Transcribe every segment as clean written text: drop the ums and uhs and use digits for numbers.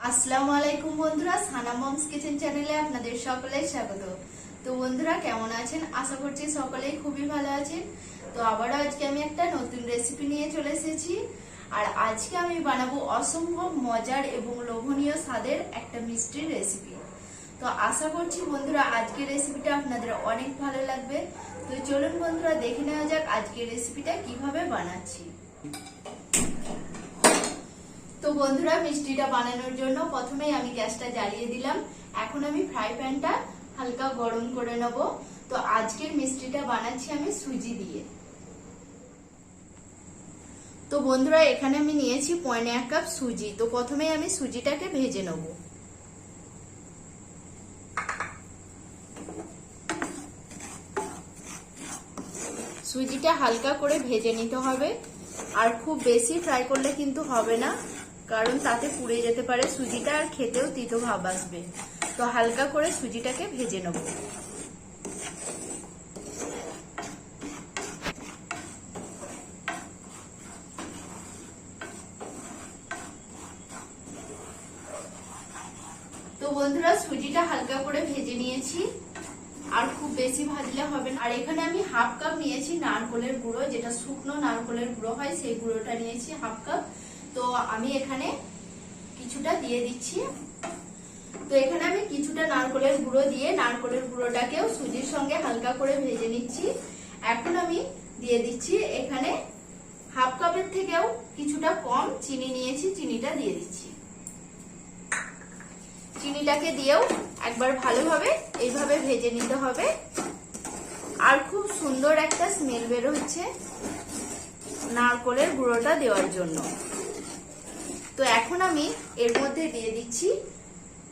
আসসালামু আলাইকুম বন্ধুরা, সানা মমস কিচেন চ্যানেলে আপনাদের সকলেই স্বাগত। তো বন্ধুরা কেমন আছেন? আশা করছি সকলেই খুবই ভালো আছেন। তো আবারও আজকে আমি একটা নতুন রেসিপি নিয়ে চলে এসেছি। আর আজকে আমি বানাবো অসম্ভব মজার এবং লোভনীয় স্বাদের একটা মিষ্টির রেসিপি। তো আশা করছি বন্ধুরা আজকের রেসিপিটা আপনাদের অনেক ভালো লাগবে। তো চলুন বন্ধুরা দেখে নেওয়া যাক আজকের রেসিপিটা কিভাবে বানাচ্ছি। তো বন্ধুরা মিষ্টিটা বানানোর জন্য প্রথমেই আমি গ্যাসটা জ্বালিয়ে দিলাম। এখন আমি ফ্রাই প্যানটা হালকা গরম করে নেব। তো আজকের মিষ্টিটা বানাচ্ছি আমি সুজি দিয়ে। তো বন্ধুরা এখানে আমি নিয়েছি 1.5 কাপ সুজি। তো প্রথমেই আমি সুজিটাকে ভেজে নেব। সুজিটা হালকা করে ভেজে নিতে হবে, আর খুব বেশি ফ্রাই করলে কিন্তু হবে না, কারণ তাতে পুড়ে যেতে পারে সুজিটা, আর খেতেও তিতো ভাব আসবে। তো হালকা করে সুজিটাকে ভেজে নেব। তো বন্ধুরা সুজিটা হালকা করে ভেজে নিয়েছি, আর খুব বেশি ভাজলে হবে না। আর এখানে আমি 1/2 কাপ নিয়েছি নারকেলের গুঁড়ো, যেটা শুকনো নারকেলের গুঁড়ো হয়, সেই গুঁড়োটা নিয়েছি 1/2 কাপ। তো আমি এখানে কিছুটা দিয়ে দিচ্ছি। তো এখানে আমি কিছুটা নারকেলের গুঁড়ো দিয়ে নারকেলের গুঁড়োটাকেও সুজির সঙ্গে হালকা করে ভেজে নিচ্ছি। এখন আমি দিয়ে দিচ্ছি এখানে 1/2 কাপের থেকেও কিছুটা কম চিনি নিয়েছি, চিনিটা দিয়ে দিচ্ছি। চিনিটাকে দিয়েও একবার ভালোভাবে এইভাবে ভেজে নিতে হবে। আর খুব সুন্দর একটা স্মেল বের হচ্ছে নারকেলের গুঁড়োটা দেওয়ার জন্য। তো এখন আমি এর মধ্যে দিয়ে দিচ্ছি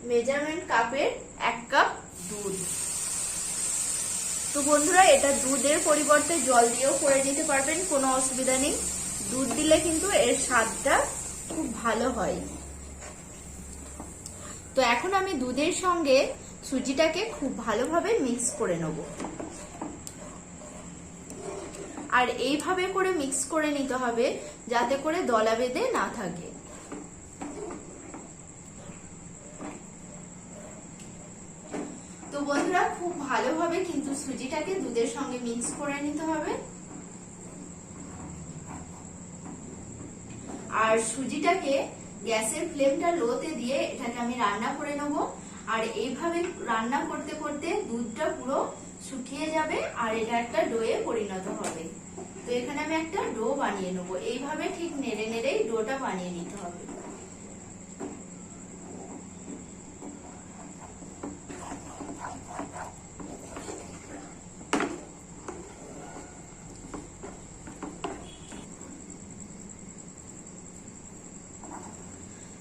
মেজারমেন্ট কাপের 1 কাপ দুধ। তো বন্ধুরা এটা দুধের পরিবর্তে জল দিয়েও করে নিতে পারবেন, কোনো অসুবিধা নেই। দুধ দিলে কিন্তু এর স্বাদটা খুব ভালো হয়। তো এখন আমি দুধের সঙ্গে সুজিটাকে খুব ভালোভাবে মিক্স করে নেব। আর এইভাবে করে মিক্স করে নিতে হবে যাতে করে দলা বেঁধে না থাকে। তো বন্ধুরা খুব ভালোভাবে কিন্তু সুজিটাকে দুধের সঙ্গে মিক্স করে নিতে হবে। আর সুজিটাকে গ্যাসের ফ্লেমটা লোতে দিয়ে এটাকে আমি রান্না করে নেব। আর এইভাবে রান্না করতে করতে দুধটা পুরো শুকিয়ে যাবে, আর এটা একটা ডোয়ে পরিণত হবে। তো এখানে আমি একটা ডো বানিয়ে নেব। এইভাবে ঠিক নেড়ে নেড়েই ডোটা বানিয়ে নিতে হবে।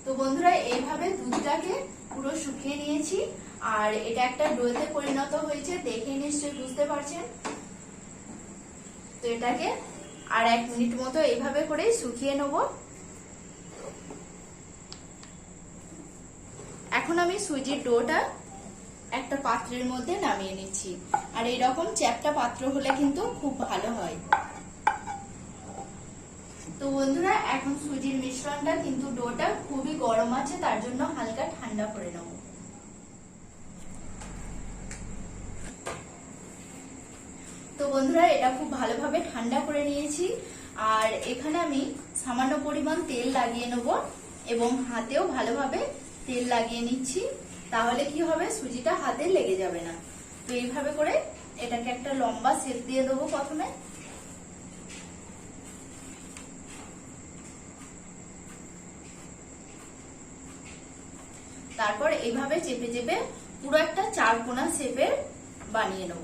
তো বন্ধুরা এইভাবে দুধটাকে পুরো শুকিয়ে নিয়েছি, আর এটা একটা ডোতে পরিণত হয়েছে, দেখে নিশ্চয়ই বুঝতে পারছেন। তো এটাকে আর 1 মিনিট মতো এইভাবে করে শুকিয়ে নেব। এখন আমি সুজির ডোটা একটা পাত্রের মধ্যে নামিয়ে নিচ্ছি। আর এইরকম চ্যাপ্টা পাত্র হলে কিন্তু খুব ভালো হয়। তো বন্ধুরা এখন সুজির মিশ্রণটা কিন্তু ডোটা খুবই গরম আছে, তার জন্য হালকা ঠান্ডা করে নেব। তো বন্ধুরা এটা খুব ভালোভাবে ঠান্ডা করে নিয়েছি। আর এখানে আমি সামান্য পরিমাণ তেল লাগিয়ে নেব, এবং হাতেও ভালোভাবে তেল লাগিয়ে নিচ্ছি। তাহলে কি হবে, সুজিটা হাতে লেগে যাবে না। তো এইভাবে করে এটাকে একটা লম্বা শেপ দিয়ে দেবো প্রথমে। তারপর এইভাবে চেপে চেপে পুরো একটা 4 কোনা শেপের বানিয়ে নেব।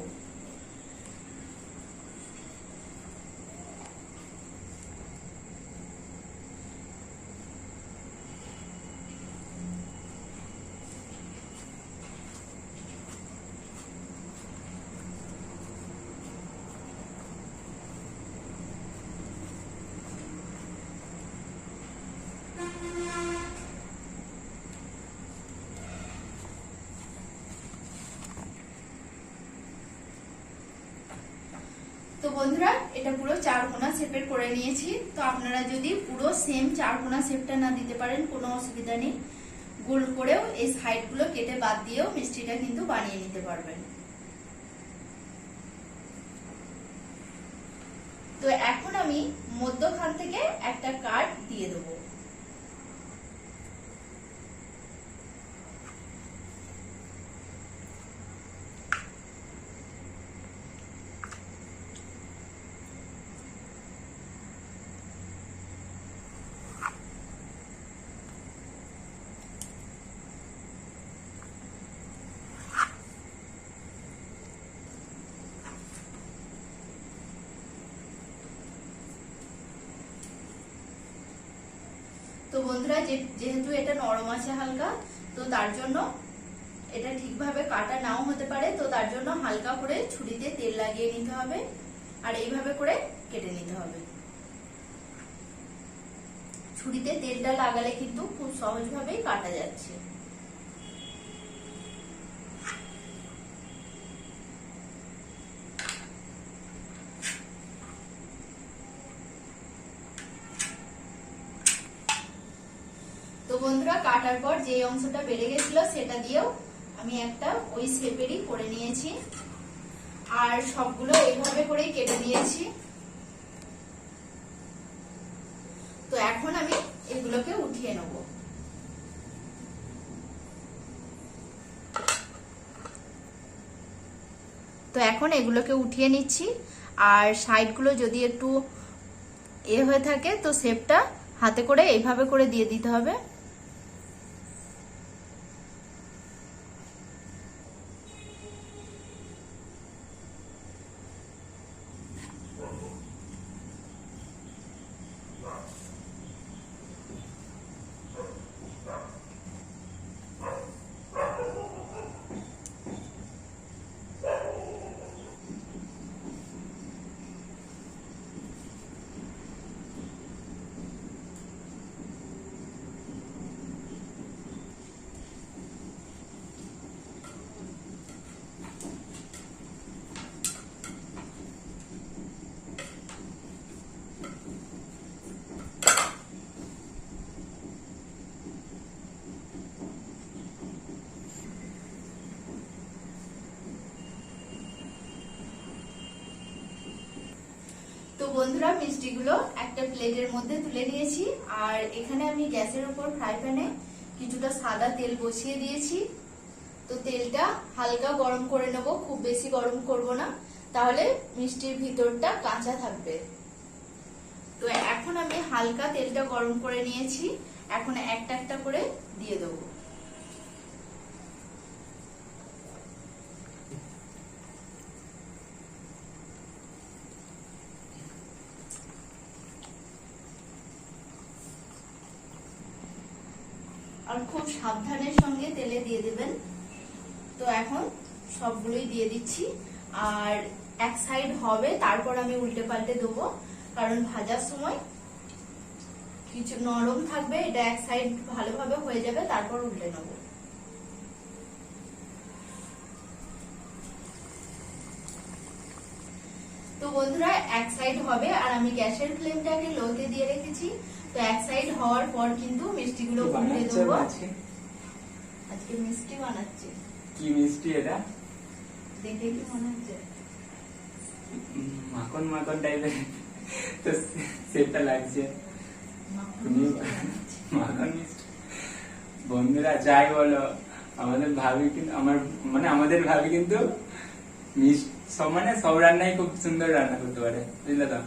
তো বন্ধুরা এটা পুরো 4 কোনা শেপের করে নিয়েছি। তো আপনারা যদি পুরো সেম 4 কোনা শেপটা না দিতে পারেন কোনো অসুবিধা নেই, গোল করেও এই সাইড গুলো কেটে বাদ দিয়েও মিষ্টিটা কিন্তু বানিয়ে নিতে পারবেন। তো এখন আমি মধ্যখান থেকে একটা কাট দিয়ে দেবো। তো বন্ধুরা যেহেতু এটা নরম আছে হালকা, তো তার জন্য এটা ঠিকভাবে কাটা নাও হতে পারে, তো তার জন্য হালকা করে ছুরিতে তেল লাগিয়ে নিতে হবে আর এইভাবে করে কেটে নিতে হবে। ছুরিতে তেলটা লাগালে কিন্তু খুব সহজভাবেই কাটা যাচ্ছে। তো বন্ধুরা কাটার পর যে অংশটা বেড়ে গেছিল সেটা দিয়েও আমি একটা ওই শেপেরই করে নিয়েছি আর সবগুলো এইভাবে করেই কেটে নিয়েছি। তো এখন আমি এগুলোকে উঠিয়ে নেব। তো এখন এগুলোকে উঠিয়ে নিচ্ছি আর সাইডগুলো যদি একটু হয়ে থাকে তো শেপটা হাতে করে এইভাবে করে দিয়ে দিতে হবে। তো বন্ধুরা মিষ্টিগুলো একটা প্লেটের মধ্যে তুলে নিয়েছি আর এখানে আমি গ্যাসের উপর ফ্রাই প্যানে কিছুটা সাদা তেল বসিয়ে দিয়েছি। তো তেলটা হালকা গরম করে নেব, খুব বেশি গরম করব না, তাহলে মিষ্টির ভিতরটা কাঁচা থাকবে। তো এখন আমি হালকা তেলটা গরম করে নিয়েছি, এখন একটা একটা করে দিয়ে দেবো। আর খুব সাবধানের সঙ্গে তেলে দিয়ে দেবেন। তো এখন সবগুলোই দিয়ে দিচ্ছি আর এক সাইড হবে তারপর আমি উল্টে পাল্টে দেবো, কারণ ভাজার সময় কিছু নরম থাকবে, এটা এক সাইড ভালোভাবে হয়ে যাবে তারপর উল্টে নেব। তো বন্ধুরা এক সাইড হবে আর আমি গ্যাসের ফ্লেমটাকে লোতে দিয়ে রেখেছি। তো এক সাইড হওয়ার পর কিন্তু মিষ্টিগুলো উল্টে দেবো। আজকে মিষ্টি বানাচ্ছি। কি মিষ্টি এটা? দেখে কি মনে হচ্ছে? মাখন মাখন টাইপের তো সেটা লাগছে। মাখন মিষ্টি। বন্ধুরা যাই বলো, আমাদের ভাবি কিন্তু আমাদের ভাবি কিন্তু সব রান্নাই খুব সুন্দর রান্না করতে পারে, বুঝলে তো?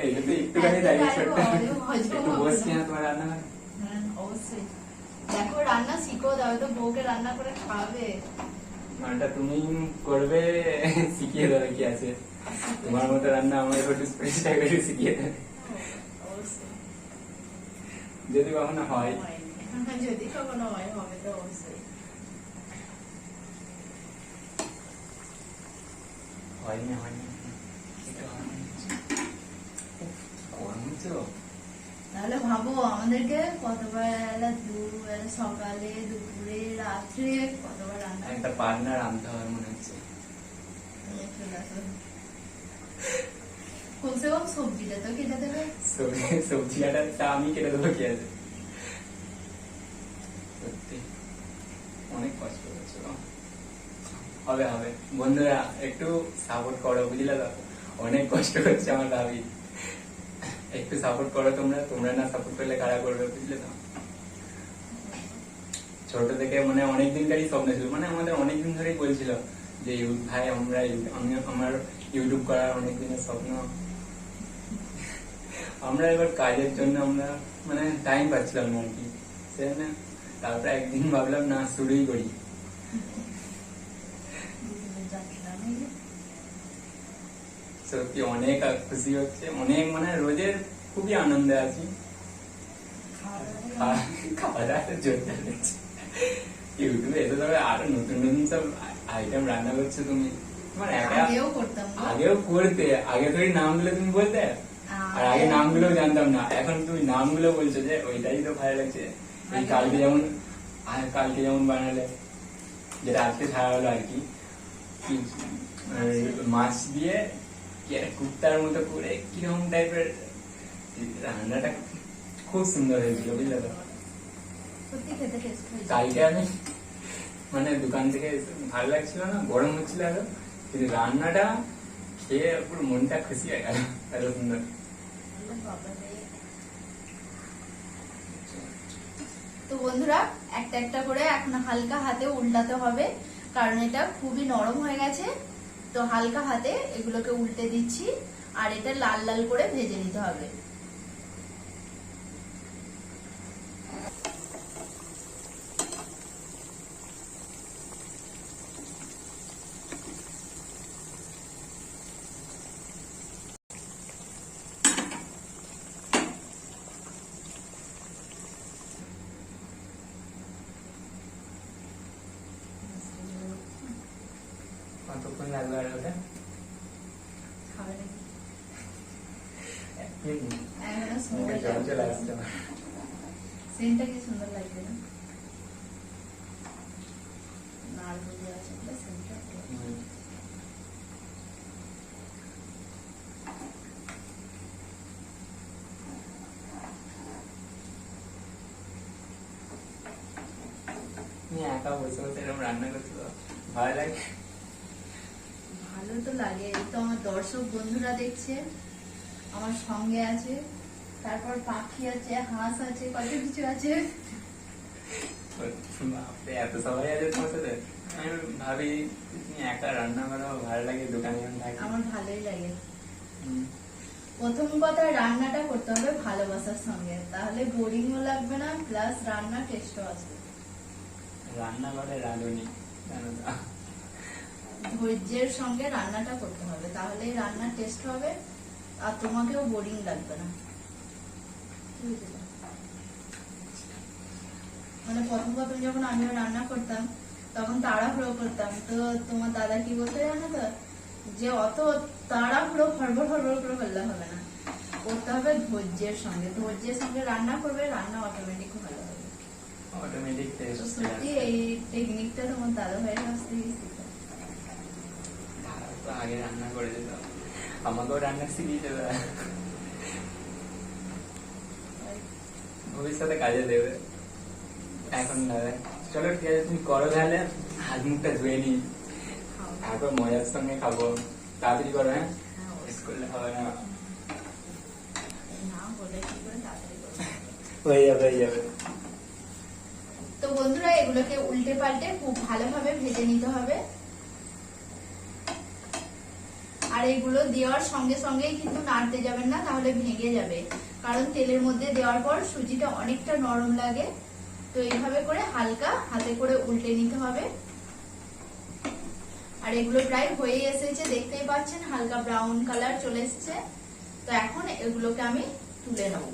এইটা তো একটুখানি দাঁড়িয়ে ছোট্ট একটু বসছি না তোমার রান্না করে। অবশ্যই দেখো, রান্না শিখো, দাও তো বউকে রান্না করে খাওয়াবে। রান্নাটা তুমি করবে, শিখিয়ে দেবে কি আছে, তোমার মতো রান্না আমার একটু চেষ্টা করে শিখিয়ে দেবে যদি কখনো হয়। যদি কখনো হয় হবে তো অবশ্যই। হয়নি তাহলে ভাবো আমাদেরকে কতবার দুবেলা, সকালে দুপুরে রাত্রে কতবার রান্না, একটা পার্টনার আনতে হবে মনে হচ্ছে। কমসে কম সবজিটা তো কেটে দেবে। সবজি কাটা আমি কেটে দেবো, কি আছে? সত্যি অনেক কষ্ট করছো। হবে হবে বন্ধুরা, একটু সাপোর্ট করো, বুঝলে তো? অনেক কষ্ট করছে আমার ভাবি, একটু সাপোর্ট করো তোমরা। তোমরা না সাপোর্ট করলে কারা করবে, বুঝলে তো? ছোট থেকে মানে অনেক দিনকারই স্বপ্ন ছিল, মানে আমাদের অনেকদিন ধরেই বলছিল যে ভাই আমরা আমি আমার ইউটিউব করার অনেক দিনের স্বপ্ন। আমরা এবার কাজের জন্য আমরা মানে টাইম পাচ্ছিলাম না আর কি, সেজন্য তারপরে একদিন ভাবলাম না শুরুই করি। সত্যি অনেক খুশি হচ্ছে, অনেক মানে রোজের খুবই আনন্দে আছি। খাওয়া দাওয়া জোরদার হচ্ছে, ইউটিউবে এসে তবে আরো নতুন নতুন সব আইটেম রান্না করছো তুমি। মানে আগেও করতে, আগে তো নামগুলো তুমি বলতে, আর আগে নামগুলো জানতাম না, এখন তুমি নামগুলো বলছো যে ওইটাই তো ভালো লাগছে। এই কালকে যেমন বানালে, যেটা আজকে ছাড়া হলো আর কি, মাছ দিয়ে কুপ্তার মতো করে কিরকম টাইপের রান্নাটা খুব সুন্দর হয়েছিল, বুঝলে তো? কালকে আমি মানে দোকান থেকে ভালো লাগছিল না, গরম হচ্ছিল আরো, কিন্তু রান্নাটা খেয়ে পুরো মনটা খুশি হয়ে গেল, এত সুন্দর। তো বন্ধুরা, একটা একটা করে এখন হালকা হাতে উল্টাতে হবে, কারণ এটা খুবই নরম হয়ে গেছে। তো হালকা হাতে এগুলোকে উল্টে দিচ্ছি, আর এটা লাল লাল করে ভেজে নিতে হবে। কতক্ষণ লাগবে আর ওটা? জল চলে আসছে, সেন্টটা কি সুন্দর লাগছে না? নারকেল দেওয়া আছে বলে সেন্টটা। একা বসে বসে এরকম রান্না করতে ভালো লাগে? ভালো তো লাগে, এই তো আমার দর্শক বন্ধুরা দেখছে, আমার সঙ্গে আছে, তারপর পাখি আছে, হাঁস আছে, কত কিছু আছে। এত সবাই আছে তোমার সাথে, আমি ভাবি তুমি একা রান্না করো, ভালো লাগে দোকানে থাকি। আমার ভালোই লাগে। প্রথম কথা, রান্নাটা করতে হবে ভালোবাসার সঙ্গে, তাহলে বোরিংও লাগবে না, প্লাস রান্না টেস্টও আসবে। রান্না করে রাঁধুনি, জানো তো? ধৈর্যের সঙ্গে রান্নাটা করতে হবে, তাহলে রান্নার টেস্ট হবে, আর তোমাকেও বোরিং লাগবে না। মানে প্রথম প্রথম যখন আমিও রান্না করতাম, তখন তাড়াহুড়ো করতাম, তো তোমার দাদা কি বলতে জানো তো, যে অত তাড়াহুড়ো ফড়ফড় ফড়ফড় করে করলে হবে না, করতে হবে ধৈর্যের সঙ্গে। ধৈর্যের সঙ্গে রান্না করবে, রান্না অটোমেটিক ভালো হবে। Automatic test. সত্যি এই টেকনিকটা তোমার দাদা ভাইয়ের কাছ থেকে শিখা। তো আগে রান্না করে দিত, আমাকেও রান্না শিখিয়ে দেবে, ভবিষ্যতে কাজে দেবে, এখন দেবে। চলো ঠিক আছে, তুমি করো তাহলে, হাত মুখটা ধুয়ে নি, তারপর মজার সঙ্গে খাবো। তাড়াতাড়ি করো, হ্যাঁ? করলে হবে না, হয়ে যাবে হয়ে যাবে। তো বন্ধুরা, এগুলোকে উল্টে পাল্টে খুব ভালোভাবে ভেজে নিতে হবে, আর এগুলো দেওয়ার সঙ্গে সঙ্গেই কিন্তু নাড়তে যাবেন না, তাহলে ভেঙে যাবে, কারণ তেলের মধ্যে দেওয়ার পর সুজিটা অনেকটা নরম লাগে। তো এইভাবে করে হালকা হাতে করে উল্টে নিতে হবে। আর এগুলো প্রায় হয়ে এসেছে, দেখতেই পাচ্ছেন হালকা ব্রাউন কালার চলে এসেছে। তো এখন এগুলোকে আমি তুলে নেব।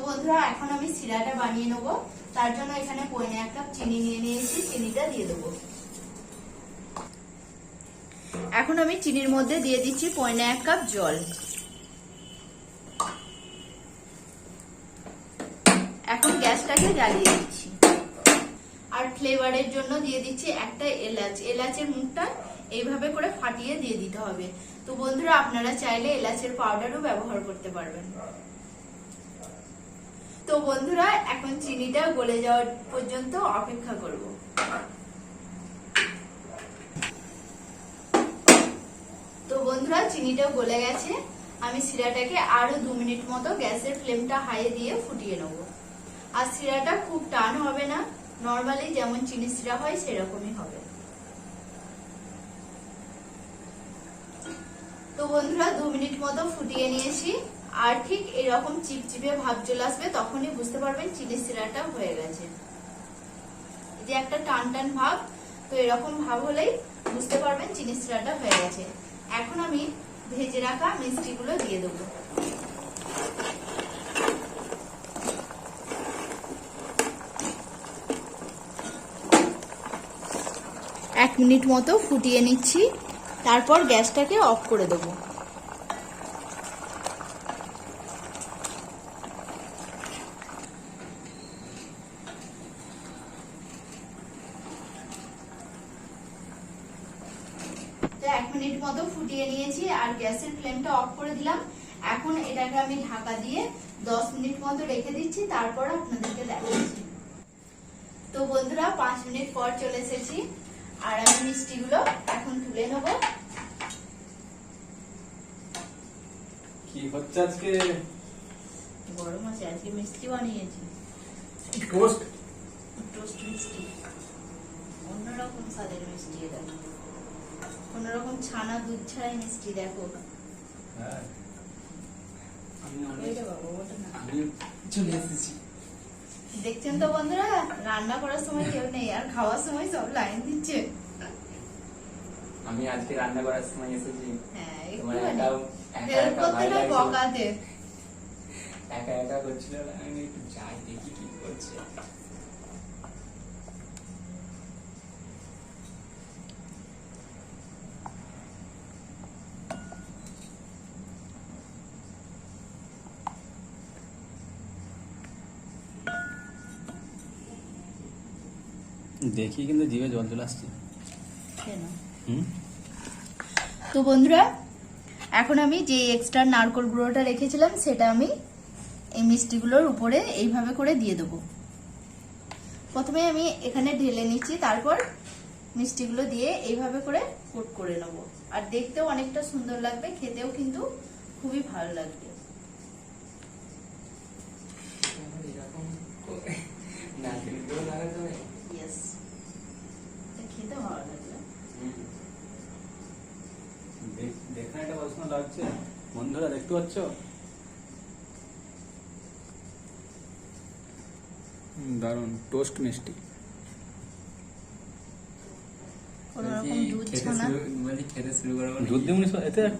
বন্ধুরা, এখন আমি সিরাটা বানিয়ে নেবো। তার জন্য এখানে 1.5 কাপ চিনি নিয়ে নিয়েছি, চিনিটা দিয়ে দেবো। এখন আমি চিনির মধ্যে দিয়ে দিচ্ছি 1.5 কাপ জল। এখন গ্যাসটাকে জ্বালিয়ে দিচ্ছি। আর ফ্লেভারের জন্য দিয়ে দিচ্ছি একটা এলাচ। এলাচের মুখটা এইভাবে করে ফাটিয়ে দিয়ে দিতে হবে। তো বন্ধুরা, আপনারা চাইলে এলাচের পাউডারও ব্যবহার করতে পারবেন। তো বন্ধুরা, এখন চিনিটা গলে যাওয়ার পর্যন্ত অপেক্ষা করব। তো বন্ধুরা, চিনিটা গলে গেছে। আমি শিরাটাকে আরো 2 মিনিট মতো গ্যাসের ফ্লেমটা হাই দিয়ে ফুটিয়ে নেব। আর শিরাটা খুব টান হবে না, নরমালি যেমন চিনি শিরা হয় সেরকমই হবে। তো বন্ধুরা, 2 মিনিট মতো ফুটিয়ে নিয়েছি। আর ঠিক এরকম চিপচিপে ভাব চলে আসবে, তখনই বুঝতে পারবেন চিনি শিরাটা হয়ে গেছে। যে একটা টান টান ভাব, তো এরকম ভাব হলেই বুঝতে পারবেন চিনি শিরাটা হয়ে গেছে। এখন আমি ভেজে রাখা মিষ্টিগুলো দিয়ে দেবো। এক মিনিট মতো ফুটিয়ে নিচ্ছি, তারপর গ্যাসটাকে অফ করে দেবো। তো 1 মিনিট মতো ফুটিয়ে নিয়েছি আর গ্যাসের ফ্লেমটা অফ করে দিলাম। এখন এটাকে আমি ঢাকা দিয়ে 10 মিনিট মতো রেখে দিচ্ছি, তারপর আপনাদেরকে দেখাচ্ছি। তো বন্ধুরা, 5 মিনিট পর চলে এসেছি আর আমি মিষ্টিগুলো এখন তুলে নেব। কি হচ্ছে আজকে? গরম আছে, আজকে মিষ্টি বানিয়েছি। টোস্ট মিষ্টি, অন্যরকম স্বাদের মিষ্টি। এটা কোনরকম ছানা দুধ ছাড়াই মিষ্টি। দেখো, চলে এসেছি। দেখছেন তো বন্ধুরা, রান্না করার সময় কেউ নেই আর খাওয়ার সময় সব লাইন দিচ্ছে। আমি আজকে রান্না করার সময় এসেছি। হ্যাঁ, একা একা করছিল, আমি একটু যাই দেখি কি করছে। দেখি কিন্তু জিভে জল চলে আসছে। তো বন্ধুরা, এখন আমি যে এক্সট্রা নারকেল গুঁড়োটা রেখেছিলাম সেটা আমি এই মিষ্টিগুলোর উপরে এইভাবে করে দিয়ে দেবো। প্রথমে আমি এখানে ঢেলে নিচ্ছি, তারপর মিষ্টিগুলো দিয়ে এইভাবে করে কোট করে নেবো। আর দেখতেও অনেকটা সুন্দর লাগবে, খেতেও কিন্তু খুবই ভালো লাগবে। খেতে ভালো লাগবে। দেখে এটা পছন্দ লাগছে। বন্ধুরা, দেখতে পাচ্ছ? দারুণ টোস্ট মিষ্টি।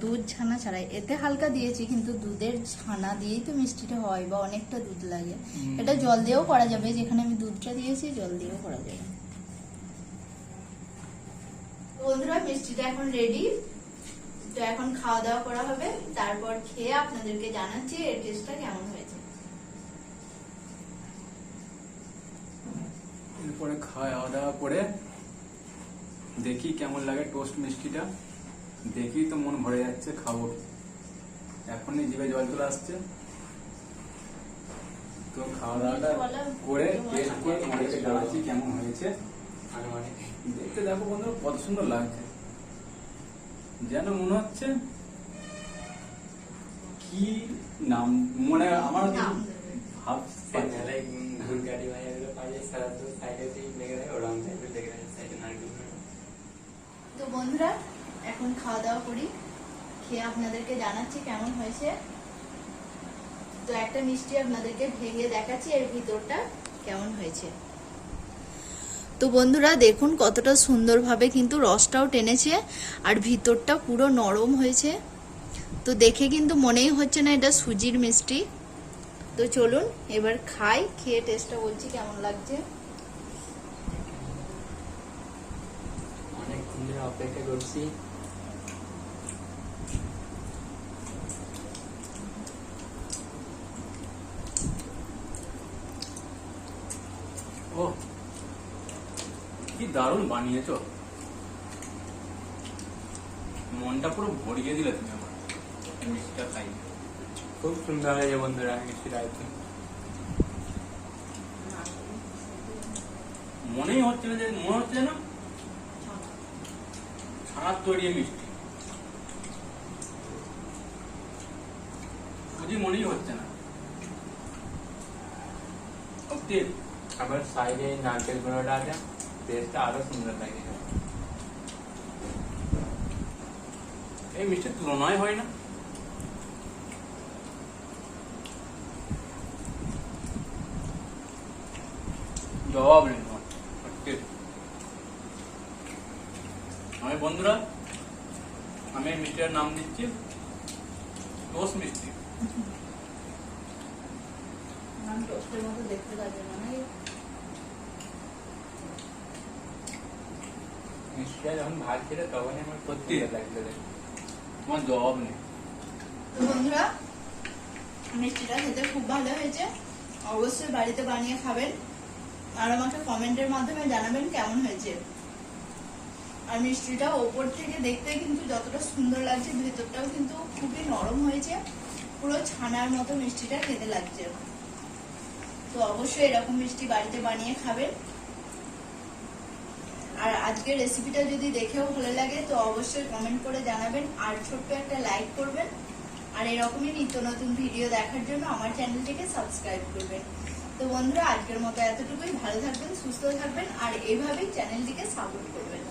দুধ ছানা ছাড়াই, এতে হালকা দিয়েছি, কিন্তু দুধের ছানা দিয়েই তো মিষ্টিটা হয় বা অনেকটা দুধ লাগে। এটা জল দিয়েও করা যাবে, যেখানে আমি দুধটা দিয়েছি জল দিয়েও করা যাবে। বন্ধুরা, মিষ্টিটা এখন রেডি। তো এখন খাওয়া দাওয়া করা হবে, তারপর খেয়ে আপনাদেরকে জানাচ্ছি এর টেস্টটা কেমন হয়েছে। এরপরে খাওয়া দাওয়া করে দেখি কেমন লাগে টোস্ট মিষ্টিটা। দেখি তো মন ভরে যাচ্ছে, খাবো। এখনই জিভে জল চলে আসছে। তো খাওয়া দাওয়াটা করে টেস্ট করে তোমাদেরকে জানাচ্ছি কেমন হয়েছে। দেখতে দেখো বন্ধুরা, কত সুন্দর লাগছে। যেন মনে হচ্ছে কি নাম, মানে আমার ভাব তো বন্ধুরা, এখন খাওয়া দাওয়া করি, খেয়ে আপনাদেরকে জানাচ্ছি কেমন হয়েছে। তো একটা মিষ্টি আপনাদেরকে ভেঙে দেখাচ্ছি এর ভিতরটা কেমন হয়েছে। তো বন্ধুরা, দেখুন কতটা সুন্দরভাবে কিন্তু রসটাও টেনেছে আর ভিতরটা পুরো নরম হয়েছে। তো দেখে কিন্তু মনেই হচ্ছে না এটা সুজির মিষ্টি। তো চলুন এবার খাই, খেয়ে টেস্টটা বলছি কেমন লাগছে। অনেকক্ষণ ধরে অপেক্ষা করছি, কি দারুণ বানিয়েছো, মনটা পুরো ভরিয়ে দিলে তুমি আমার। মিষ্টিটা খাই, খুব সুন্দর হয়েছে বন্ধুরা মিষ্টিটা। মনেই হচ্ছে না যে, মনে হচ্ছে না ছানার তৈরি মিষ্টি, বুঝি মনেই হচ্ছে না। সত্যি আমার সাইডে নারকেল গুঁড়োটা আছে, টেস্টটা আরো সুন্দর লাগে। এই মিষ্টির তুলনায় হয় না। জবাব নেই তোমার। সত্যি আমি বন্ধুরা, আমি এই মিষ্টিটার নাম দিচ্ছি টোস্ট মিষ্টি। টোস্টের মতো দেখতে লাগবে না। মিষ্টিটা যখন ভাজছিল তখনই আমার সত্যি? সত্যি লাগছিল। তোমার জবাব নেই। তো বন্ধুরা, মিষ্টিটা খেতে খুব ভালো হয়েছে, অবশ্যই বাড়িতে বানিয়ে খাবেন আর আমাকে কমেন্টের মাধ্যমে জানাবেন কেমন হয়েছে। আর মিষ্টিটা ওপর থেকে দেখতে কিন্তু যতটা সুন্দর লাগছে, ভেতরটাও কিন্তু খুবই নরম হয়েছে, পুরো ছানার মতো মিষ্টিটা খেতে লাগছে। তো অবশ্যই এরকম মিষ্টি বাড়িতে বানিয়ে খাবেন। আর আজকের রেসিপিটা যদি দেখেও ভালো লাগে তো অবশ্যই কমেন্ট করে জানাবেন আর ছোট্ট একটা লাইক করবেন। আর এরকমই নিত্য নতুন ভিডিও দেখার জন্য আমার চ্যানেলটিকে সাবস্ক্রাইব করবেন। তো বন্ধুরা, আজকের মতো এতটুকুই। ভালো থাকবেন, সুস্থ থাকবেন আর এইভাবেই চ্যানেলটিকে সাপোর্ট করবেন।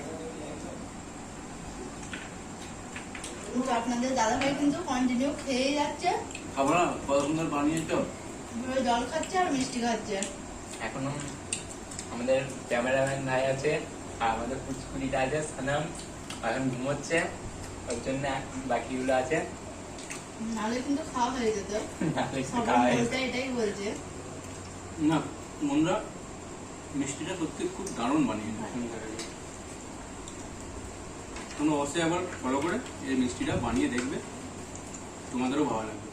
তো আপনাদের দাদাভাই কিন্তু কন্টিনিউ খেয়ে যাচ্ছে, খাবো না? কত সুন্দর বানিয়েছো। পুরো জল খাচ্ছে আর মিষ্টি খাচ্ছে। এখনো আমাদের ক্যামেরাম্যান ভাই আছে আর আমাদের পুচকুড়িটা আছে সানাম, এখন ঘুমোচ্ছে, ওর জন্য বাকিগুলো আছে। নাহলে কিন্তু খাওয়া হয়ে যেত। নাহলে একটু সবাই খাওয়া হয়েছে। বলতে এটাই বলছে। না বন্ধুরা, মিষ্টিটা সত্যি খুব দারুণ বানিয়েছো। তোমরা অবশ্যই আবার ফলো করে এই মিষ্টিটা বানিয়ে দেখবে, তোমাদেরও ভালো লাগবে।